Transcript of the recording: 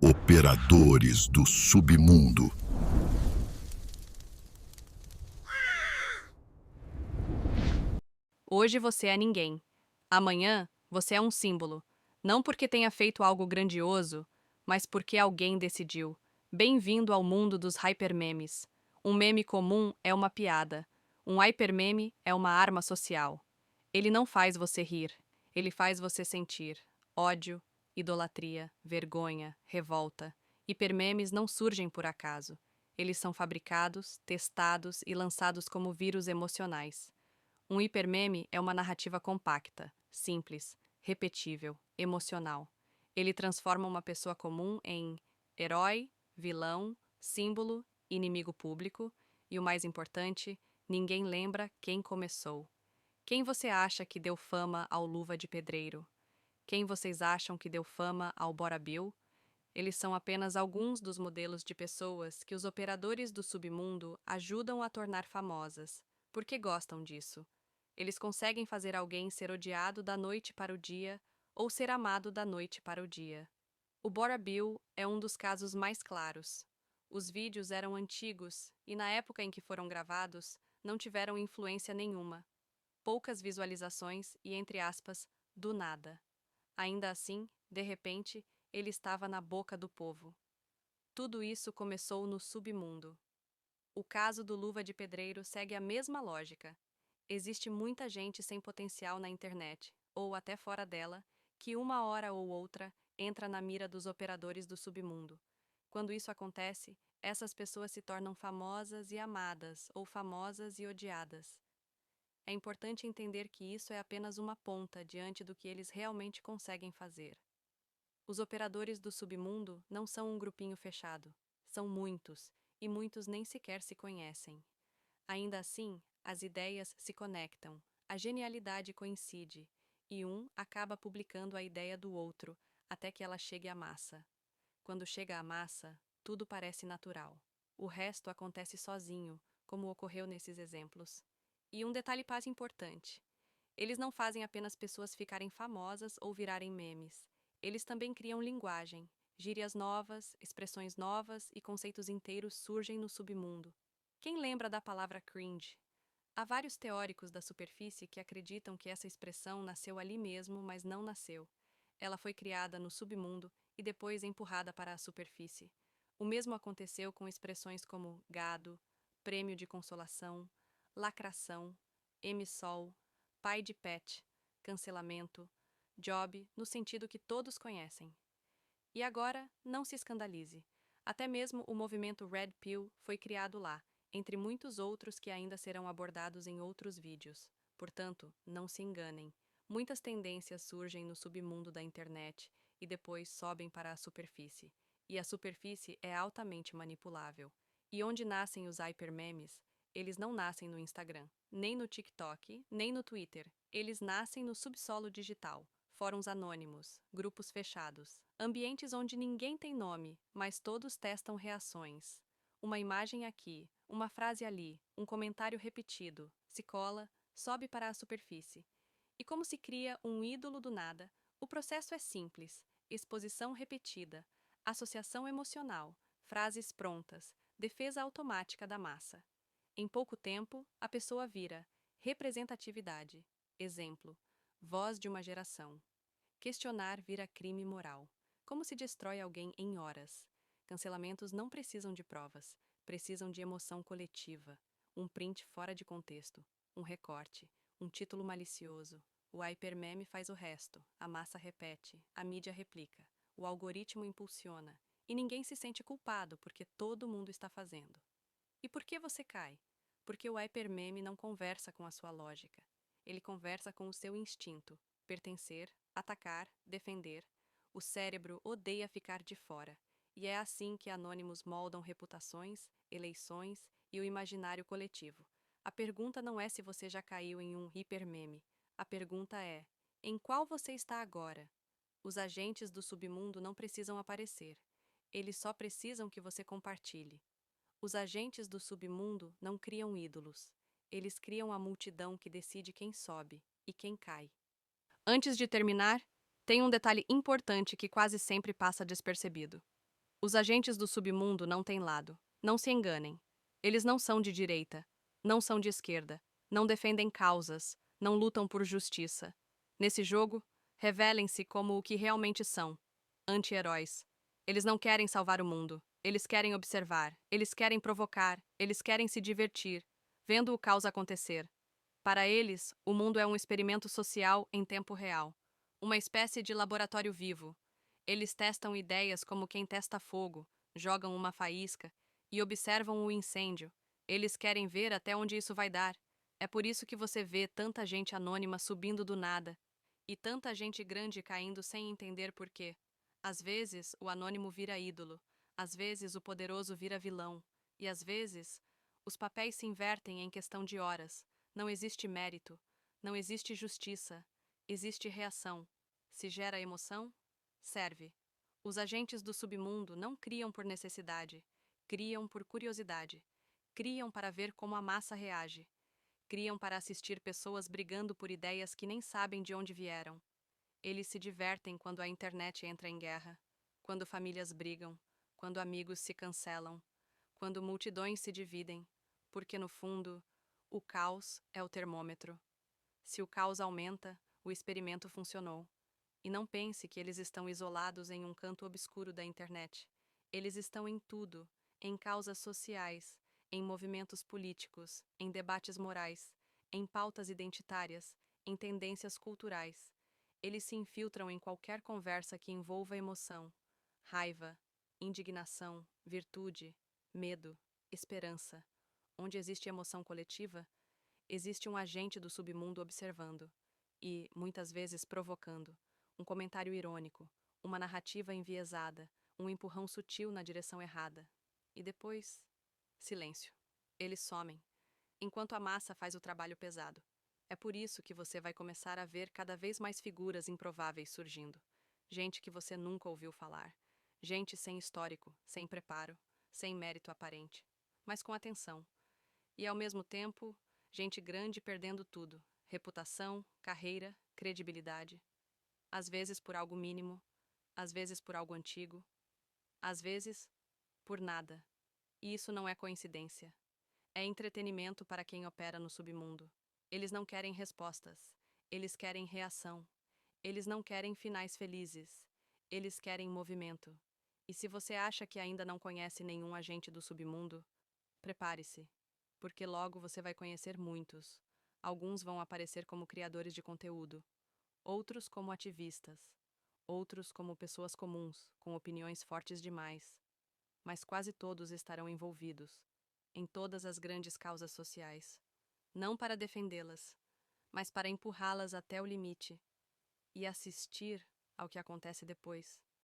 Operadores do submundo. Hoje você é ninguém. Amanhã você é um símbolo. Não porque tenha feito algo grandioso, mas porque alguém decidiu. Bem-vindo ao mundo dos hypermemes. Um meme comum é uma piada. Um hypermeme é uma arma social. Ele não faz você rir. Ele faz você sentir ódio, idolatria, vergonha, revolta. Hipermemes não surgem por acaso. Eles são fabricados, testados e lançados como vírus emocionais. Um hipermeme é uma narrativa compacta, simples, repetível, emocional. Ele transforma uma pessoa comum em herói, vilão, símbolo, inimigo público e, o mais importante, ninguém lembra quem começou. Quem você acha que deu fama ao Luva de Pedreiro? Quem vocês acham que deu fama ao Bora Bill? Eles são apenas alguns dos modelos de pessoas que os operadores do submundo ajudam a tornar famosas, porque gostam disso. Eles conseguem fazer alguém ser odiado da noite para o dia ou ser amado da noite para o dia. O Bora Bill é um dos casos mais claros. Os vídeos eram antigos e, na época em que foram gravados, não tiveram influência nenhuma. Poucas visualizações e, entre aspas, do nada. Ainda assim, de repente, ele estava na boca do povo. Tudo isso começou no submundo. O caso do Luva de Pedreiro segue a mesma lógica. Existe muita gente sem potencial na internet, ou até fora dela, que uma hora ou outra entra na mira dos operadores do submundo. Quando isso acontece, essas pessoas se tornam famosas e amadas, ou famosas e odiadas. É importante entender que isso é apenas uma ponta diante do que eles realmente conseguem fazer. Os operadores do submundo não são um grupinho fechado, são muitos, e muitos nem sequer se conhecem. Ainda assim, as ideias se conectam, a genialidade coincide, e um acaba publicando a ideia do outro, até que ela chegue à massa. Quando chega à massa, tudo parece natural. O resto acontece sozinho, como ocorreu nesses exemplos. E um detalhe quase importante: eles não fazem apenas pessoas ficarem famosas ou virarem memes. Eles também criam linguagem. Gírias novas, expressões novas e conceitos inteiros surgem no submundo. Quem lembra da palavra cringe? Há vários teóricos da superfície que acreditam que essa expressão nasceu ali mesmo, mas não nasceu. Ela foi criada no submundo e depois empurrada para a superfície. O mesmo aconteceu com expressões como gado, prêmio de consolação, lacração, emissol, pai de pet, cancelamento, job, no sentido que todos conhecem. E agora, não se escandalize. Até mesmo o movimento Red Pill foi criado lá, entre muitos outros que ainda serão abordados em outros vídeos. Portanto, não se enganem. Muitas tendências surgem no submundo da internet e depois sobem para a superfície. E a superfície é altamente manipulável. E onde nascem os hypermemes? Eles não nascem no Instagram, nem no TikTok, nem no Twitter. Eles nascem no subsolo digital. Fóruns anônimos, grupos fechados, ambientes onde ninguém tem nome, mas todos testam reações. Uma imagem aqui, uma frase ali, um comentário repetido, se cola, sobe para a superfície. E como se cria um ídolo do nada? O processo é simples: exposição repetida, associação emocional, frases prontas, defesa automática da massa. Em pouco tempo, a pessoa vira representatividade. Exemplo: voz de uma geração. Questionar vira crime moral. Como se destrói alguém em horas? Cancelamentos não precisam de provas, precisam de emoção coletiva. Um print fora de contexto, um recorte, um título malicioso. O hypermeme faz o resto, a massa repete, a mídia replica, o algoritmo impulsiona, e ninguém se sente culpado porque todo mundo está fazendo. E por que você cai? Porque o hypermeme não conversa com a sua lógica. Ele conversa com o seu instinto: pertencer, atacar, defender. O cérebro odeia ficar de fora. E é assim que anônimos moldam reputações, eleições e o imaginário coletivo. A pergunta não é se você já caiu em um hipermeme. A pergunta é: em qual você está agora? Os agentes do submundo não precisam aparecer. Eles só precisam que você compartilhe. Os agentes do submundo não criam ídolos. Eles criam a multidão que decide quem sobe e quem cai. Antes de terminar, tem um detalhe importante que quase sempre passa despercebido. Os agentes do submundo não têm lado. Não se enganem. Eles não são de direita, não são de esquerda, não defendem causas, não lutam por justiça. Nesse jogo, revelem-se como o que realmente são: anti-heróis. Eles não querem salvar o mundo, eles querem observar, eles querem provocar, eles querem se divertir, vendo o caos acontecer. Para eles, o mundo é um experimento social em tempo real, uma espécie de laboratório vivo. Eles testam ideias como quem testa fogo, jogam uma faísca e observam o incêndio. Eles querem ver até onde isso vai dar. É por isso que você vê tanta gente anônima subindo do nada e tanta gente grande caindo sem entender por quê. Às vezes, o anônimo vira ídolo, às vezes, o poderoso vira vilão, e às vezes, os papéis se invertem em questão de horas. Não existe mérito, não existe justiça, existe reação. Se gera emoção, serve. Os agentes do submundo não criam por necessidade, criam por curiosidade. Criam para ver como a massa reage. Criam para assistir pessoas brigando por ideias que nem sabem de onde vieram. Eles se divertem quando a internet entra em guerra, quando famílias brigam, quando amigos se cancelam, quando multidões se dividem, porque no fundo, o caos é o termômetro. Se o caos aumenta, o experimento funcionou. E não pense que eles estão isolados em um canto obscuro da internet. Eles estão em tudo, em causas sociais, em movimentos políticos, em debates morais, em pautas identitárias, em tendências culturais. Eles se infiltram em qualquer conversa que envolva emoção, raiva, indignação, virtude, medo, esperança. Onde existe emoção coletiva, existe um agente do submundo observando e, muitas vezes, provocando. Um comentário irônico, uma narrativa enviesada, um empurrão sutil na direção errada. E depois, silêncio. Eles somem, enquanto a massa faz o trabalho pesado. É por isso que você vai começar a ver cada vez mais figuras improváveis surgindo. Gente que você nunca ouviu falar. Gente sem histórico, sem preparo, sem mérito aparente. Mas com atenção. E ao mesmo tempo, gente grande perdendo tudo: reputação, carreira, credibilidade. Às vezes por algo mínimo, às vezes por algo antigo, às vezes por nada. E isso não é coincidência. É entretenimento para quem opera no submundo. Eles não querem respostas, eles querem reação. Eles não querem finais felizes, eles querem movimento. E se você acha que ainda não conhece nenhum agente do submundo, prepare-se, porque logo você vai conhecer muitos. Alguns vão aparecer como criadores de conteúdo, outros como ativistas, outros como pessoas comuns, com opiniões fortes demais. Mas quase todos estarão envolvidos em todas as grandes causas sociais, não para defendê-las, mas para empurrá-las até o limite e assistir ao que acontece depois.